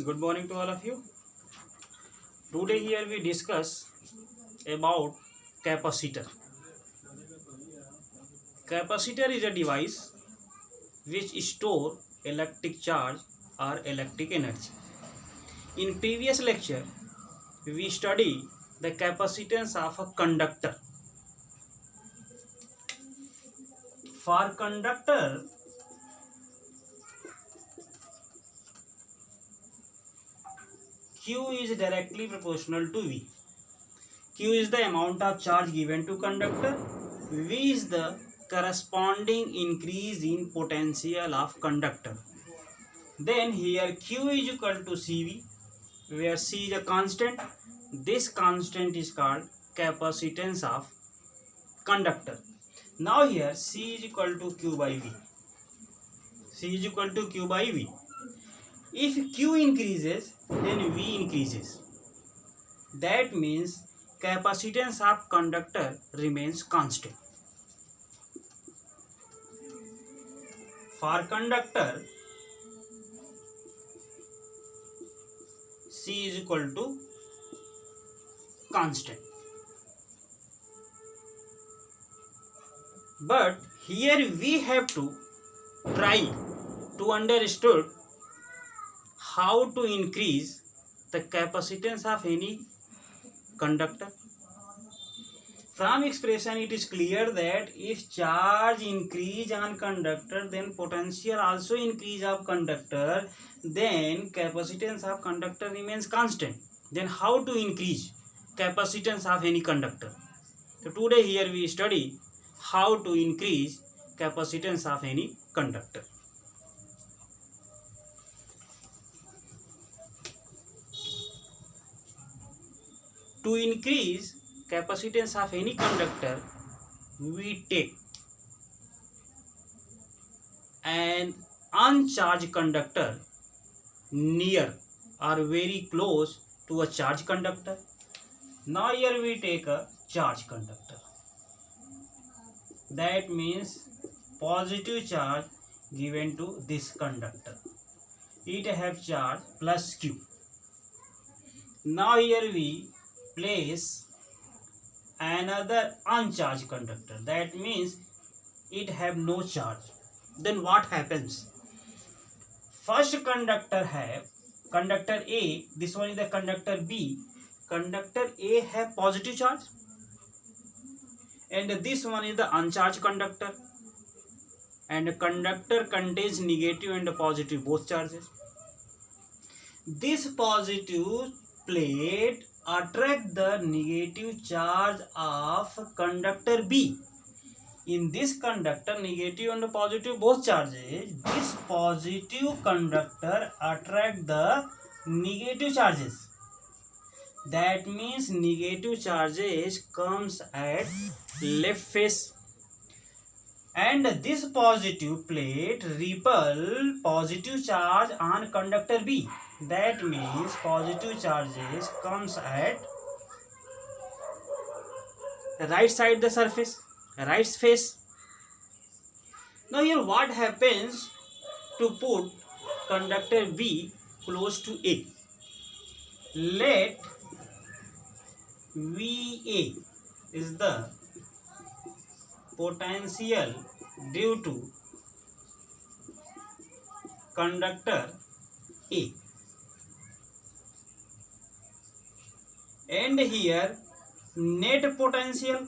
Good morning to all of you. Today here we discuss about capacitor. Capacitor is a device which store electric charge or electric energy. In previous lecture we study the capacitance of a conductor. For conductor, Q is directly proportional to V. Q is the amount of charge given to conductor. V is the corresponding increase in potential of conductor. Then here Q is equal to CV, where C is a constant. This constant is called capacitance of conductor. Now here C is equal to Q by V. C is equal to Q by V. If Q increases, then V increases. That means capacitance of conductor remains constant. For conductor, C is equal to constant. But here we have to try to understand how to increase the capacitance of any conductor. From expression it is clear that if charge increase on conductor, then potential also increase of conductor, then capacitance of conductor remains constant. Then how to increase capacitance of any conductor? So today here we study how to increase capacitance of any conductor. To increase capacitance of any conductor, we take an uncharged conductor near or very close to a charged conductor. Now here we take a charged conductor. That means positive charge given to this conductor. It have charge plus Q. Now here we place another uncharged conductor. That means it have no charge. Then what happens? First conductor have conductor A, this one is the conductor B. Conductor A have positive charge and this one is the uncharged conductor, and conductor contains negative and positive both charges. This positive plate attract the negative charge of conductor B. In this conductor, negative and positive both charges, this positive conductor attract the negative charges. That means negative charges comes at left face, and this positive plate repel positive charge on conductor B. That means positive charges comes at right side the surface, right face. Now here what happens to put conductor B close to A? Let VA is the potential due to conductor A, and here net potential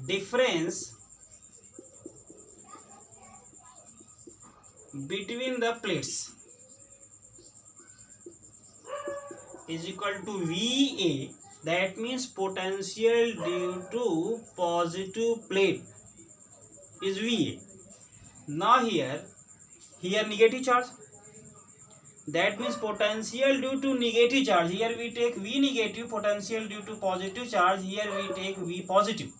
difference between the plates is equal to VA. That means potential due to positive plate is VA. Now here negative charge. That means potential due to negative charge. Here we take V negative. Potential due to positive charge. Here we take V positive.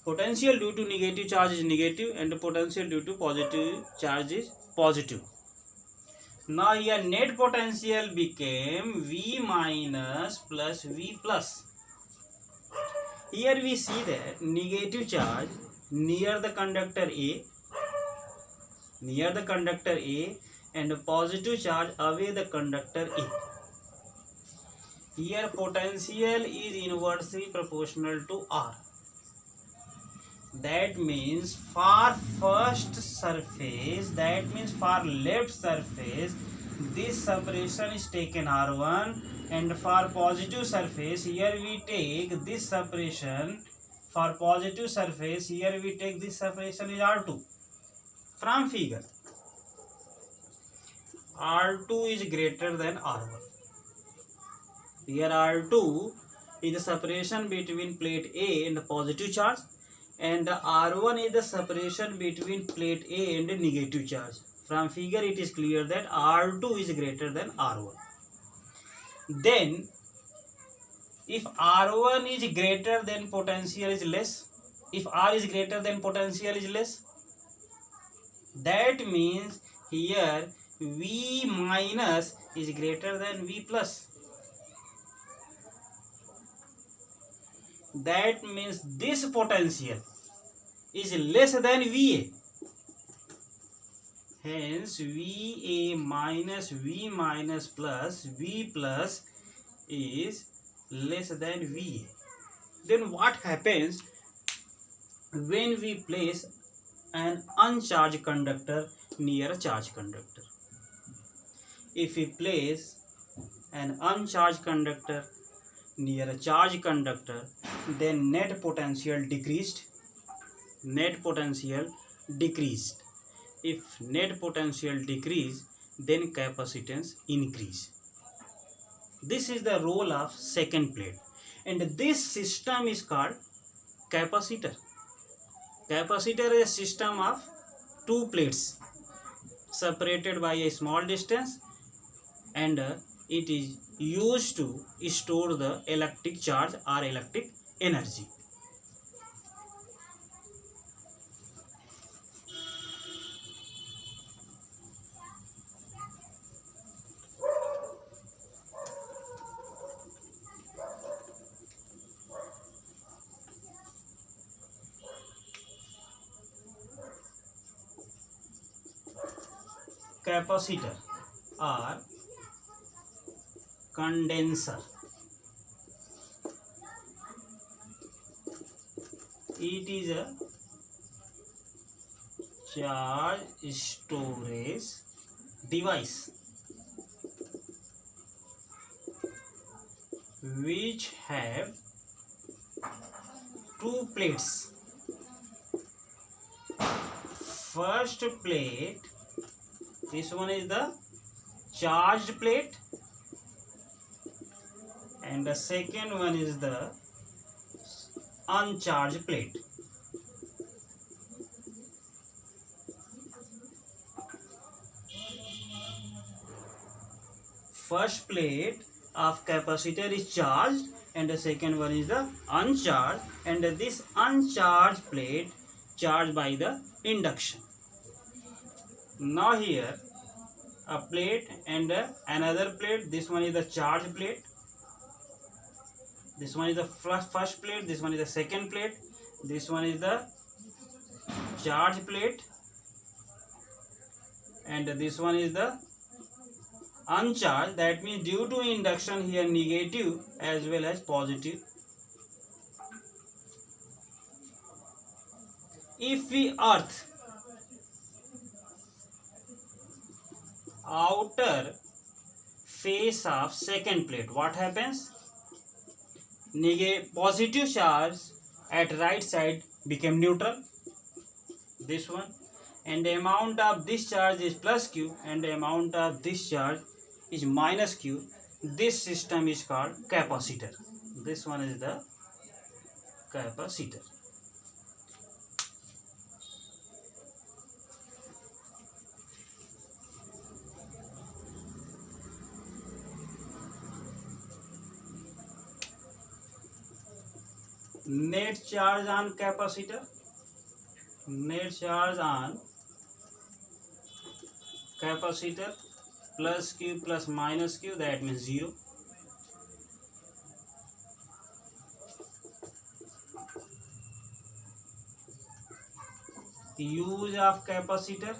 Potential due to negative charge is negative and potential due to positive charge is positive. Now here net potential became V minus plus V plus. Here we see that negative charge near the conductor A, and positive charge away the conductor A. Here potential is inversely proportional to R. That means for first surface, that means for left surface, this separation is taken R1, and for positive surface, here we take this separation. For positive surface, here we take this separation is R2. From figure, R2 is greater than R1. Here R2 is the separation between plate A and the positive charge, and R1 is the separation between plate A and the negative charge. From figure it is clear that R2 is greater than R1. Then if R1 is greater than potential is less, if R is greater than potential is less, that means here V minus is greater than V plus. That means this potential is less than VA. Hence VA minus V minus plus V plus is less than VA. Then what happens when we place an uncharged conductor near a charged conductor? If we place an uncharged conductor near a charged conductor, then net potential decreased. If net potential decrease, then capacitance increase. This is the role of second plate, and this system is called capacitor. Capacitor is a system of two plates separated by a small distance, and it is used to store the electric charge or electric energy. Capacitor or condenser, it is a charge storage device which have two plates. First plate, this one is the charged plate, and the second one is the uncharged plate. First plate of capacitor is charged, and the second one is the uncharged, and this uncharged plate charged by the induction. Now here a plate and another plate. This one is the charged plate, this one is the first plate, this one is the second plate, this one is the charged plate, and this one is the uncharged. That means due to induction here negative as well as positive. If we earth outer face of second plate, what happens? Positive charge at right side became neutral, this one, and the amount of this charge is plus Q, and the amount of this charge is minus Q. This system is called capacitor. This one is the capacitor. Net charge on capacitor, net charge on capacitor plus Q plus minus Q, that means 0. use of capacitor,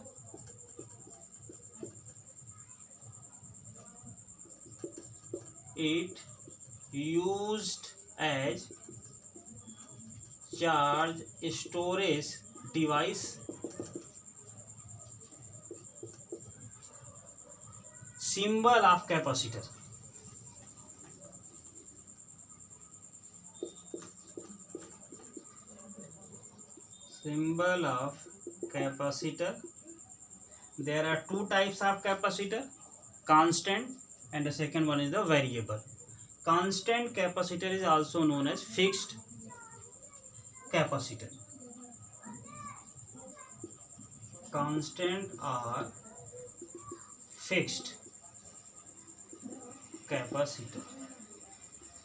it used as charge storage device. Symbol of capacitor. Symbol of capacitor. There are two types of capacitor, constant and the second one is the variable. Constant capacitor is also known as fixed capacitor. Constant or fixed capacitor.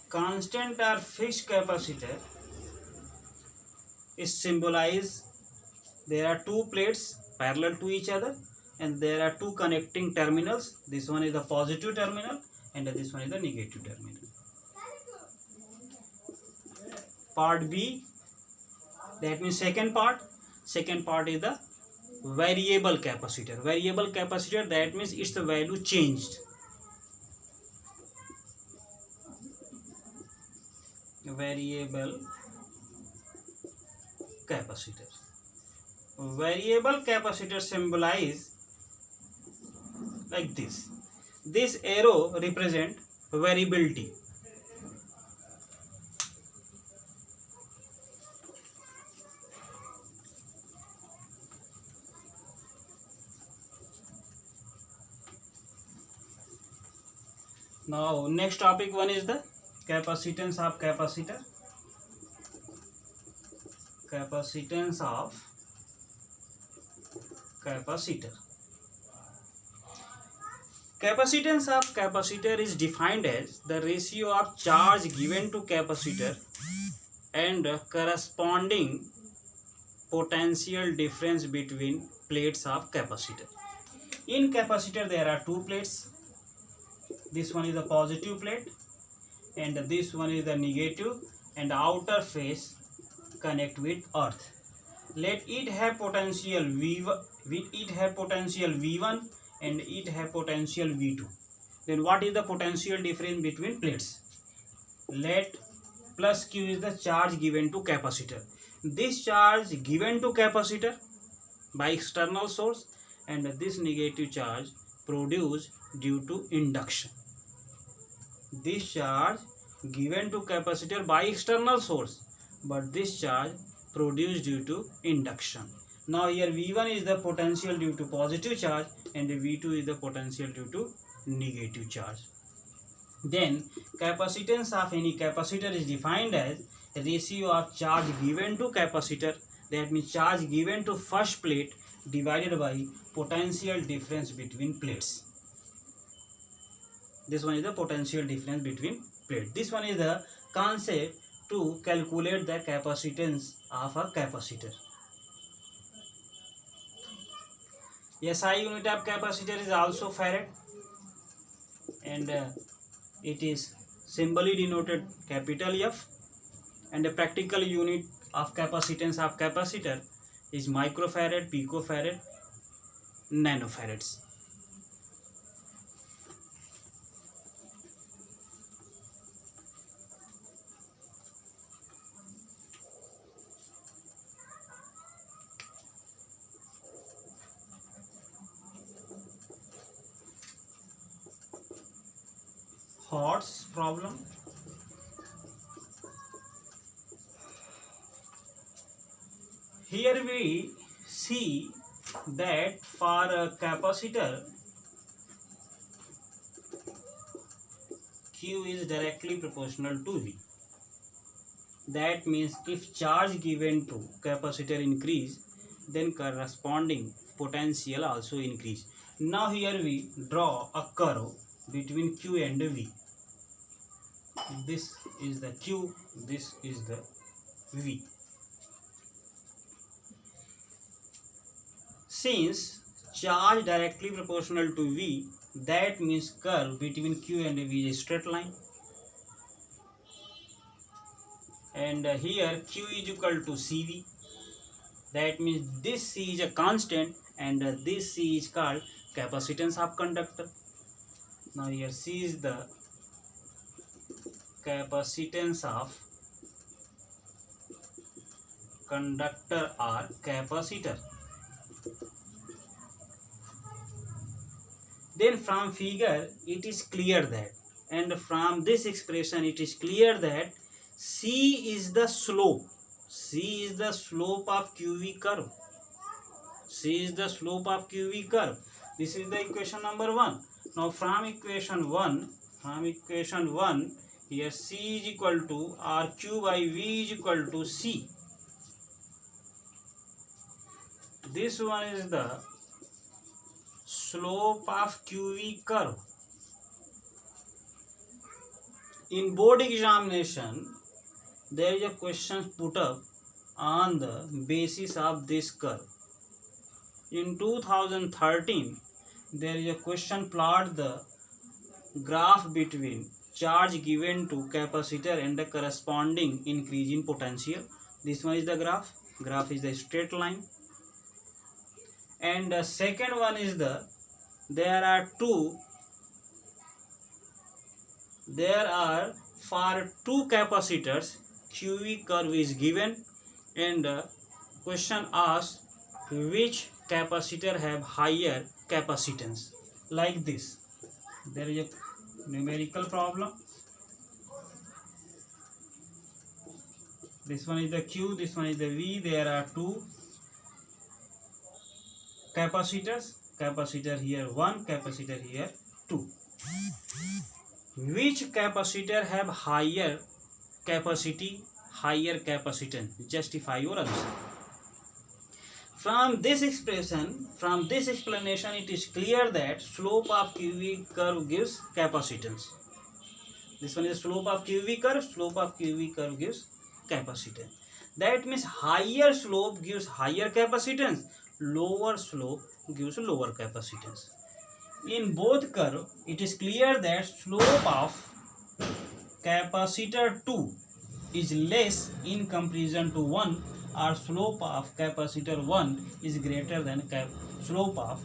Constant or fixed capacitor is symbolized. There are two plates parallel to each other and there are two connecting terminals. This one is the positive terminal and this one is the negative terminal. Part B, that means second part is the variable capacitor. Variable capacitor, that means its value changed. Variable capacitor. Variable capacitor symbolize like this. This arrow represent variability. Now next topic one is the capacitance of capacitor. Capacitance of capacitor. Capacitance of capacitor is defined as the ratio of charge given to capacitor and corresponding potential difference between plates of capacitor. In capacitor there are two plates. This one is the positive plate and this one is the negative, and the outer face connect with earth. Let it have potential V1 and it have potential V2. Then what is the potential difference between plates? Let plus Q is the charge given to capacitor. This charge given to capacitor by external source and this negative charge produced due to induction. This charge given to capacitor by external source, but this charge produced due to induction. Now here V1 is the potential due to positive charge and V2 is the potential due to negative charge. Then capacitance of any capacitor is defined as ratio of charge given to capacitor, that means charge given to first plate divided by potential difference between plates. This one is the potential difference between plates. This one is the concept to calculate the capacitance of a capacitor. SI unit of capacitor is also farad and it is symbolically denoted capital F, and the practical unit of capacitance of capacitor is microfarad, picofarad, nanofarads. Hertz problem. Here we see that for a capacitor Q is directly proportional to V. That means if charge given to capacitor increase, then corresponding potential also increase. Now here we draw a curve between Q and V. This is the Q, this is the V. Since charge directly proportional to V, that means curve between Q and V is straight line. And here Q is equal to CV That means this C is a constant and this C is called capacitance of conductor. Now here C is the capacitance of conductor or capacitor. Then from figure it is clear that, and from this expression it is clear that C is the slope. C is the slope of QV curve. C is the slope of QV curve. This is the equation number 1. Now from equation 1, here C is equal to RQ by V is equal to C. This one is the slope of QV curve. In board examination, there is a question put up on the basis of this curve. In 2013, there is a question plot the graph between charge given to capacitor and the corresponding increase in potential. This one is the graph. Graph is the straight line. And the second one is for two capacitors QV curve is given, and question asks which capacitor have higher capacitance. Like this, there is a numerical problem. This one is the Q, this one is the V. There are two capacitors, capacitor here 1, capacitor here 2. Which capacitor have higher capacity, higher capacitance? Justify your answer. From this explanation, it is clear that slope of QV curve gives capacitance. This one is slope of QV curve. Slope of QV curve gives capacitance. That means higher slope gives higher capacitance, lower slope gives lower capacitance. In both curve, it is clear that slope of capacitor 2 is less in comparison to 1, or slope of capacitor 1 is greater than slope of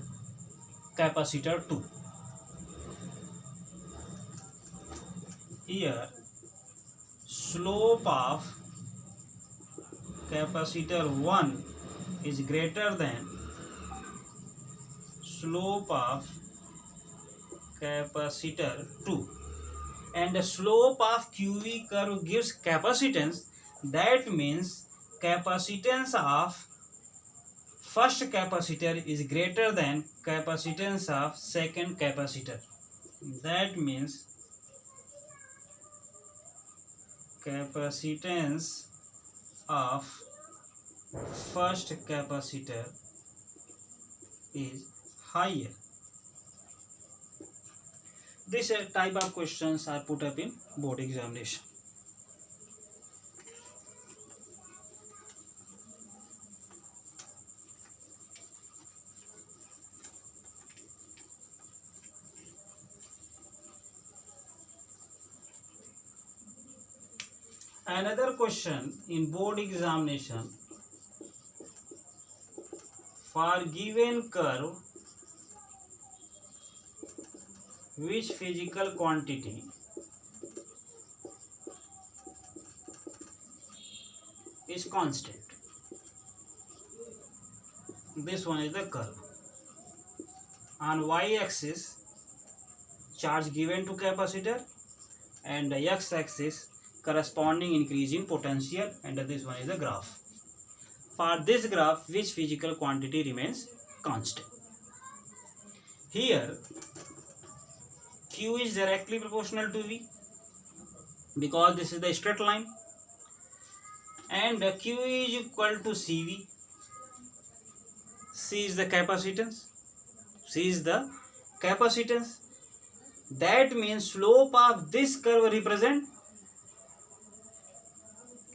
capacitor 2. Here, slope of capacitor 1 is greater than slope of capacitor 2, and the slope of QV curve gives capacitance. That means capacitance of first capacitor is greater than capacitance of second capacitor. That means capacitance of first capacitor is higher. This type of questions are put up in board examination. Another question in board examination: for given curve, which physical quantity is constant? This one is the curve. On y-axis, charge given to capacitor, and the x-axis corresponding increase in potential, and this one is the graph. For this graph, which physical quantity remains constant? Here, Q is directly proportional to V because this is the straight line, and Q is equal to CV. C is the capacitance. That means slope of this curve represent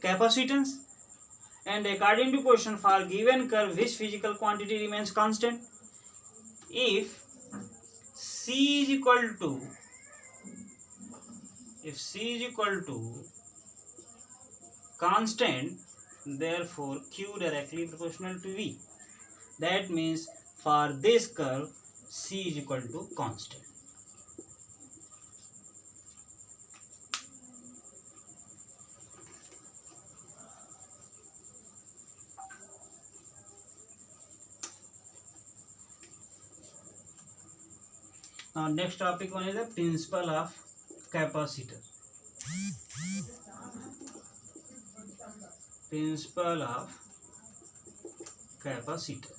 capacitance, and according to question, for given curve, which physical quantity remains constant? If C is equal to constant, therefore Q directly proportional to V. That means for this curve C is equal to constant. Now next topic one is the principle of capacitor. Principle of capacitor.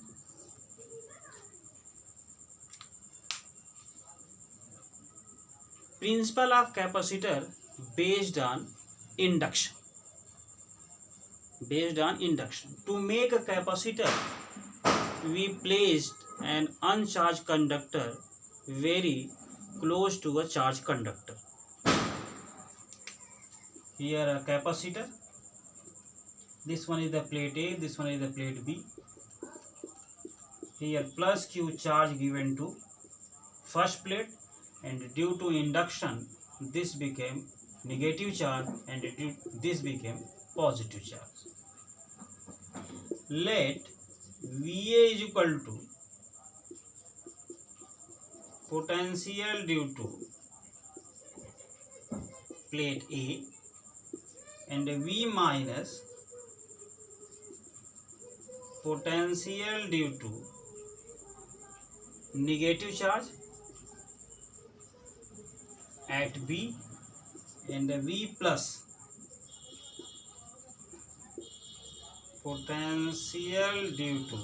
Principle of capacitor based on induction. Based on induction. To make a capacitor, we placed an uncharged conductor very close to a charged conductor. Here a capacitor. This one is the plate A, this one is the plate B. Here plus Q charge given to first plate, and due to induction this became negative charge and this became positive charge. Let VA is equal to potential due to plate A and V minus potential due to negative charge at B and V plus potential due to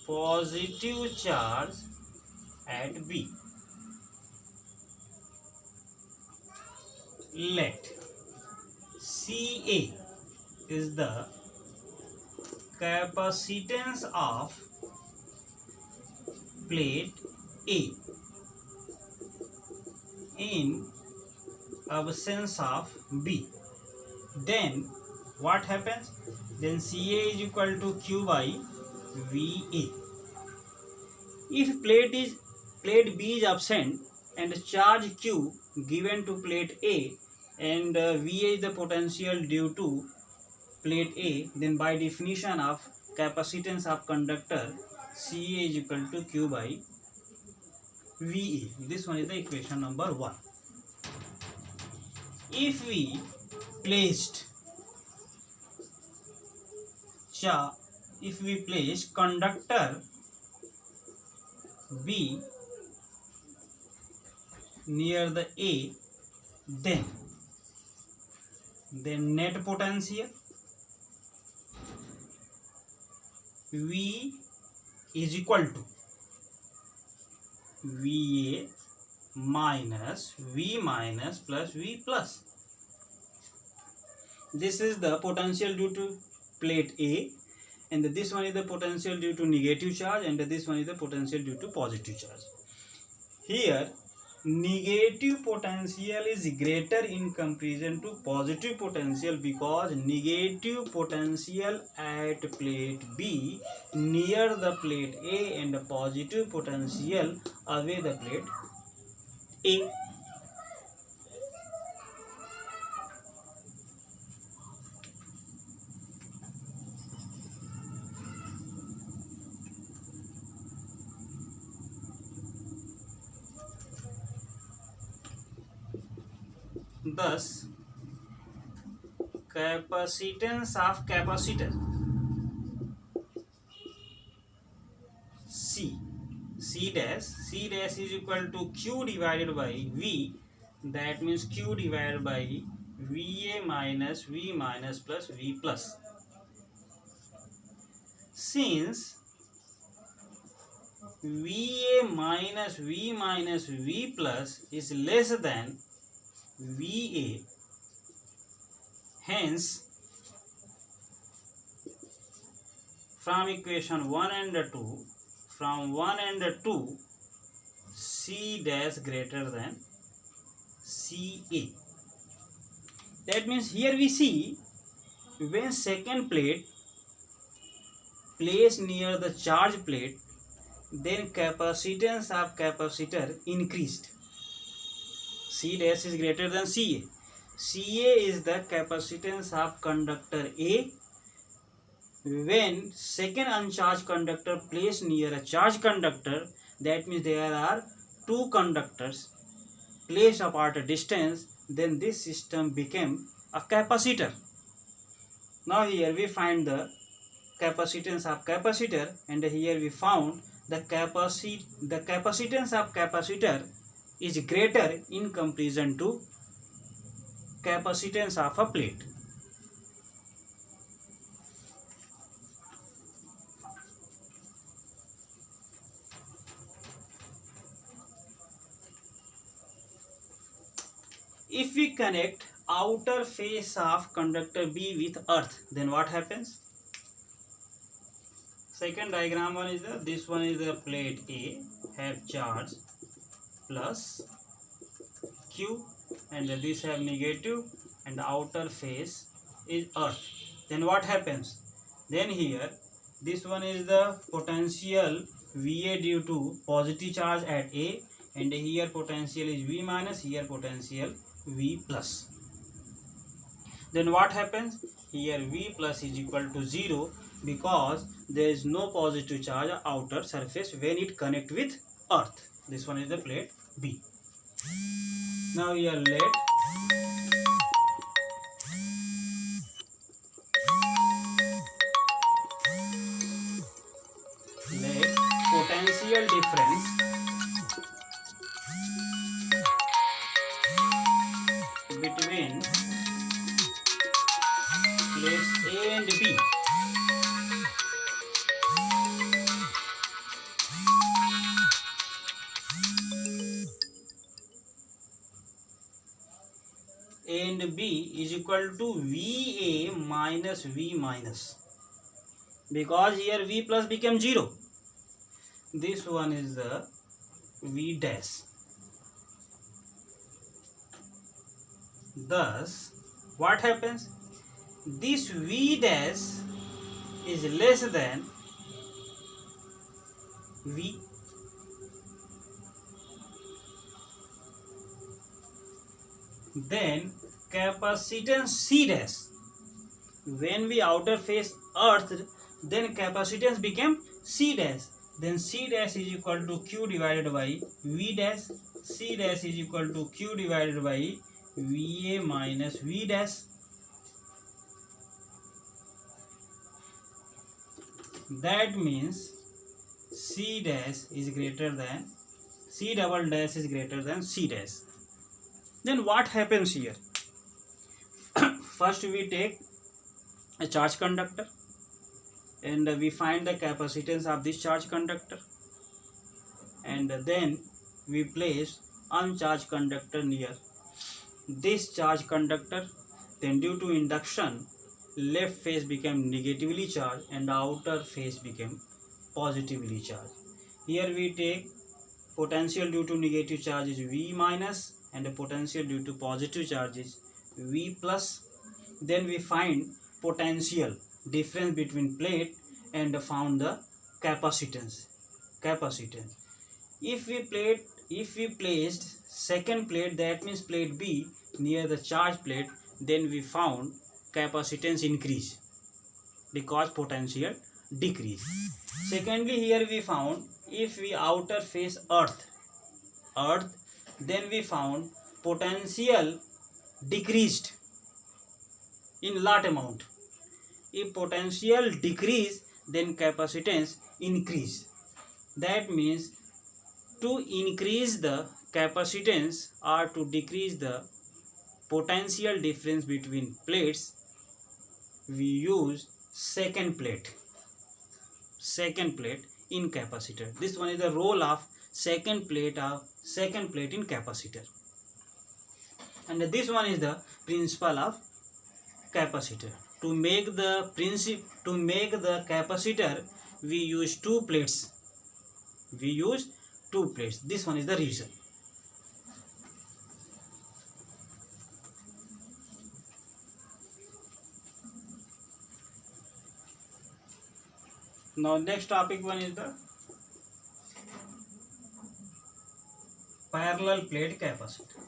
positive charge at B. Let CA is the capacitance of plate A in absence of B. Then what happens? Then CA is equal to Q by VA. If plate B is absent and charge Q given to plate A and VA is the potential due to plate A, then by definition of capacitance of conductor, CA is equal to Q by VA. This one is the equation number 1. If we placed conductor B near the A, then net potential V is equal to VA minus V minus plus V plus. This is the potential due to plate A, and this one is the potential due to negative charge, and this one is the potential due to positive charge. Here negative potential is greater in comparison to positive potential because negative potential at plate B near the plate A and positive potential away the plate A. Thus, capacitance of capacitor C dash is equal to Q divided by V. That means Q divided by VA minus V minus plus V plus. Since VA minus V plus is less than VA, hence from equation 1 and 2, from 1 and 2, C dash greater than CA. That means here we see when second plate placed near the charge plate, then capacitance of capacitor increased. C dash is greater than CA. CA is the capacitance of conductor A when second uncharged conductor placed near a charged conductor, that means there are two conductors placed apart a distance, then this system became a capacitor. Now here we find the capacitance of capacitor, and here we found the capacitance of capacitor is greater in comparison to capacitance of a plate. If we connect outer face of conductor B with earth, then what happens? Second diagram one is this one is the plate A have charge plus Q, and this have negative, and the outer face is earth. Then what happens? Then here this one is the potential VA due to positive charge at A, and here potential is V minus, here potential V plus. Then what happens? Here V plus is equal to 0 because there is no positive charge outer surface when it connect with earth. This one is the plate B. Now here let potential difference between plates A and B is equal to VA minus V minus, because here V plus became 0. This one is the V dash. Thus, what happens? This V dash is less than V. Then capacitance C dash. When we outer face earth, then capacitance became C dash. Then C dash is equal to Q divided by V dash. C dash is equal to Q divided by VA minus V dash. That means C dash is greater than C double dash is greater than C dash. Then what happens here? First we take a charge conductor and we find the capacitance of this charge conductor, and then we place uncharged conductor near this charge conductor. Then due to induction, left face became negatively charged and outer face became positively charged. Here we take potential due to negative charge is V minus, and the potential due to positive charge is V plus. Then we find potential difference between plate and found the capacitance. If we placed second plate, that means plate B, near the charge plate, then we found capacitance increase because potential decrease. Secondly, here we found if we outer face earth, then we found potential decreased in lot amount. If potential decrease, then capacitance increase. That means to increase the capacitance or to decrease the potential difference between plates, we use second plate in capacitor. This one is the role of second plate in capacitor, and this one is the principle of capacitor. To make the capacitor, we use two plates. This one is the reason. Now next topic one is the parallel plate capacitor.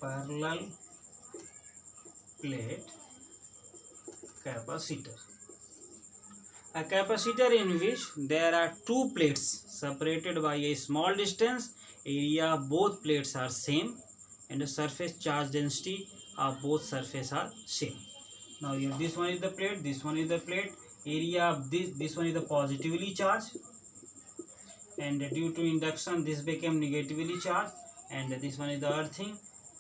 Parallel plate capacitor. A capacitor in which there are two plates separated by a small distance, area of both plates are same, and the surface charge density of both surface are same. Now here this one is the plate, this one is the plate, area of this one is the positively charged, and due to induction this became negatively charged, and this one is the earthing.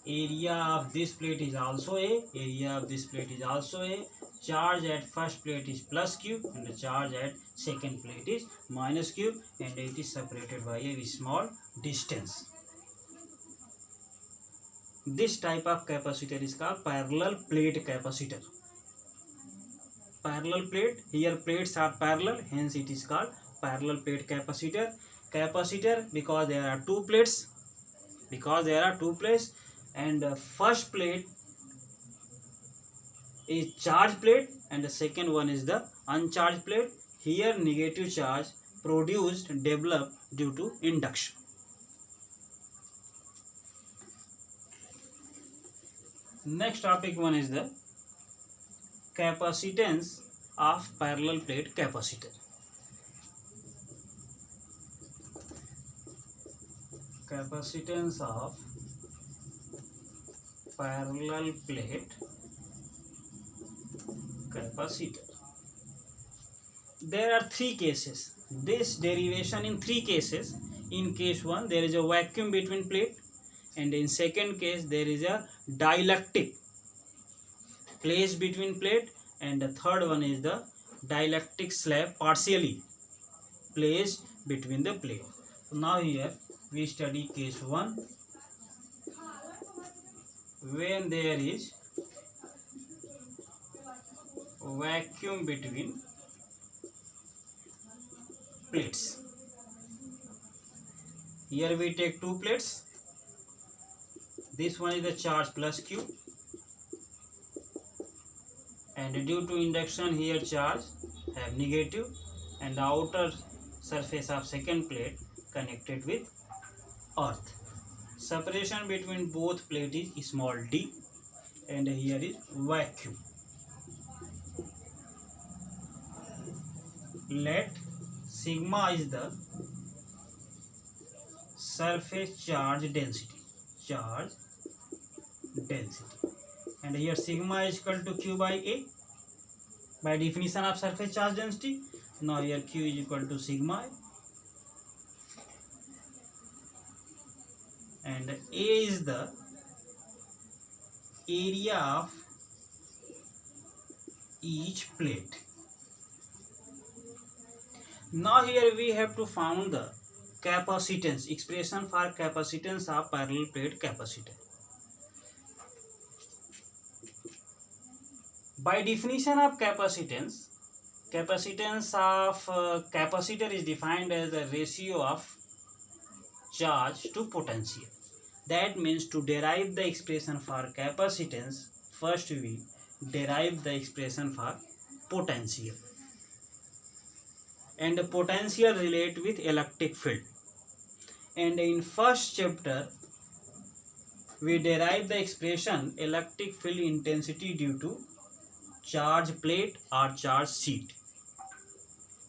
Area of this plate is also A, area of this plate is also A. Charge at first plate is plus Q and the charge at second plate is minus Q, and it is separated by a small distance. This type of capacitor is called parallel plate capacitor. Parallel plate, here plates are parallel, hence it is called parallel plate capacitor. Capacitor because there are two plates, and the first plate is charged plate and the second one is the uncharged plate. Here negative charge developed due to induction. Next topic one is the capacitance of parallel plate capacitor. Capacitance of parallel plate capacitor. There are three cases. This derivation in three cases. In case one, there is a vacuum between plate, and in second case there is a dielectric placed between plate, and the third one is the dielectric slab partially placed between the plate. So now here we study case 1, when there is vacuum between plates. Here we take two plates. This one is the charge plus Q, and due to induction here charge have negative, and the outer surface of second plate connected with earth. Separation between both plate is small d, and here is vacuum. Let sigma is the surface charge density, and here sigma is equal to Q by A by definition of surface charge density. Now here Q is equal to sigma, and A is the area of each plate. Now here we have to find the capacitance, expression for capacitance of parallel plate capacitor. By definition of capacitance of capacitor is defined as the ratio of charge to potential. That means to derive the expression for capacitance, first we derive the expression for potential. And the potential relate with electric field. And in first chapter we derive the expression electric field intensity due to charge plate or charge sheet.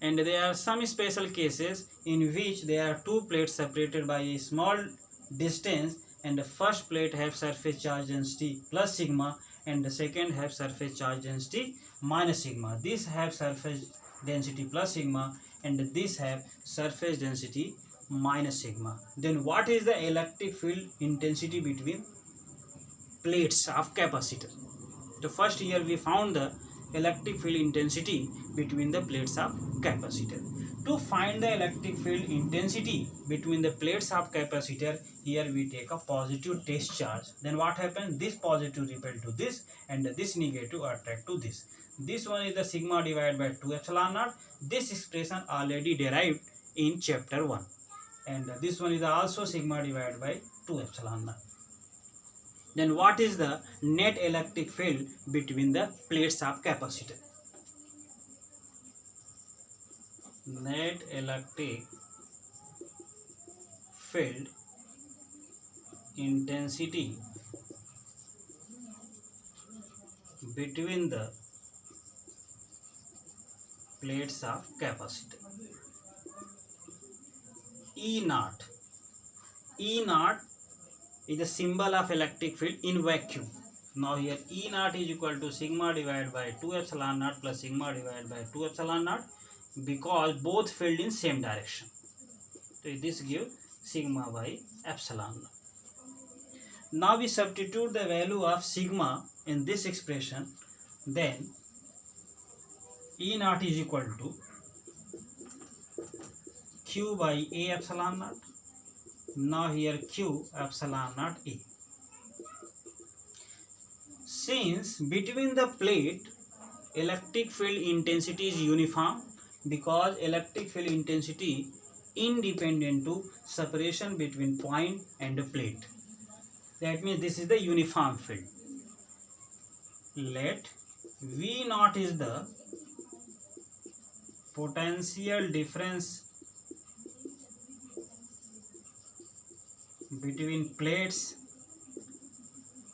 And there are some special cases in which there are two plates separated by a small distance, and the first plate have surface charge density plus sigma, and the second have surface charge density minus sigma. This have surface density plus sigma, and this have surface density minus sigma. Then what is the electric field intensity between plates of capacitor? So first here we found the electric field intensity between the plates of capacitor. To find the electric field intensity between the plates of capacitor, here we take a positive test charge. Then what happens? This positive repel to this, and this negative attract to this. This one is the sigma divided by 2 epsilon naught. This expression already derived in chapter 1. And this one is also sigma divided by 2 epsilon naught. Then what is the net electric field between the plates of capacitor? Net electric field intensity between the plates of capacitor. E naught. E naught is the symbol of electric field in vacuum. Now here E naught is equal to sigma divided by 2 epsilon naught plus sigma divided by 2 epsilon naught, because both field in same direction. So this gives sigma by epsilon naught. Now we substitute the value of sigma in this expression, then E naught is equal to Q by A epsilon naught. Now here Q epsilon naught A. Since between the plate electric field intensity is uniform, because electric field intensity independent to separation between point and the plate. That means this is the uniform field. Let V naught is the potential difference between plates,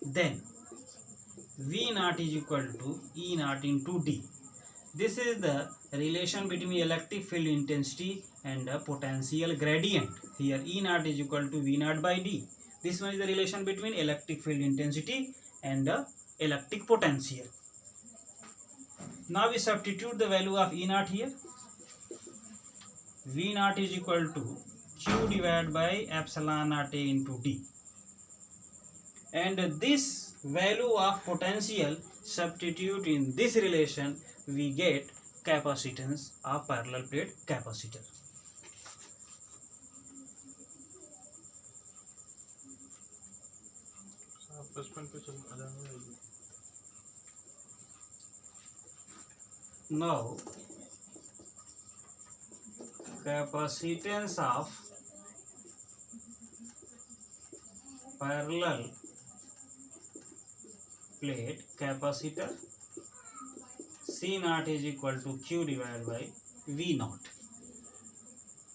then V naught is equal to E naught into D. This is the relation between electric field intensity and the potential gradient. Here E naught is equal to V naught by D. This one is the relation between electric field intensity and the electric potential. Now we substitute the value of E naught here. V naught is equal to Q divided by epsilon naught A into D. And this value of potential substitute in this relation, we get capacitance of parallel plate capacitor. Now capacitance of parallel plate capacitor, C naught is equal to Q divided by V naught.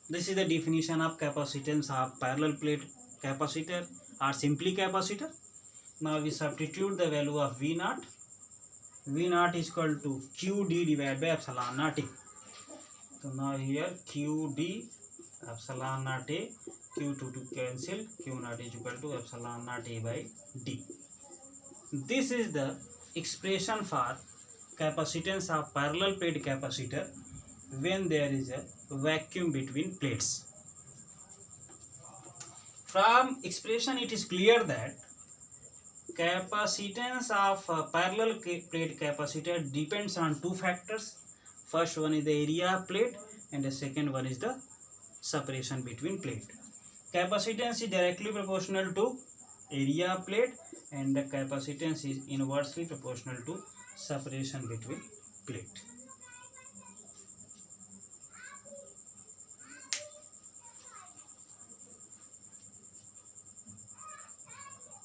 This is the definition of capacitance of parallel plate capacitor or simply capacitor. Now we substitute the value of V naught. V naught is equal to QD divided by epsilon naught A. So now here QD epsilon naught A, Q2 to cancel, Q naught is equal to epsilon naught A by D. This is the expression for capacitance of parallel plate capacitor when there is a vacuum between plates. From expression it is clear that capacitance of parallel plate capacitor depends on two factors. First one is the area of plate and the second one is the separation between plate. Capacitance is directly proportional to area of plate and the capacitance is inversely proportional to separation between plate.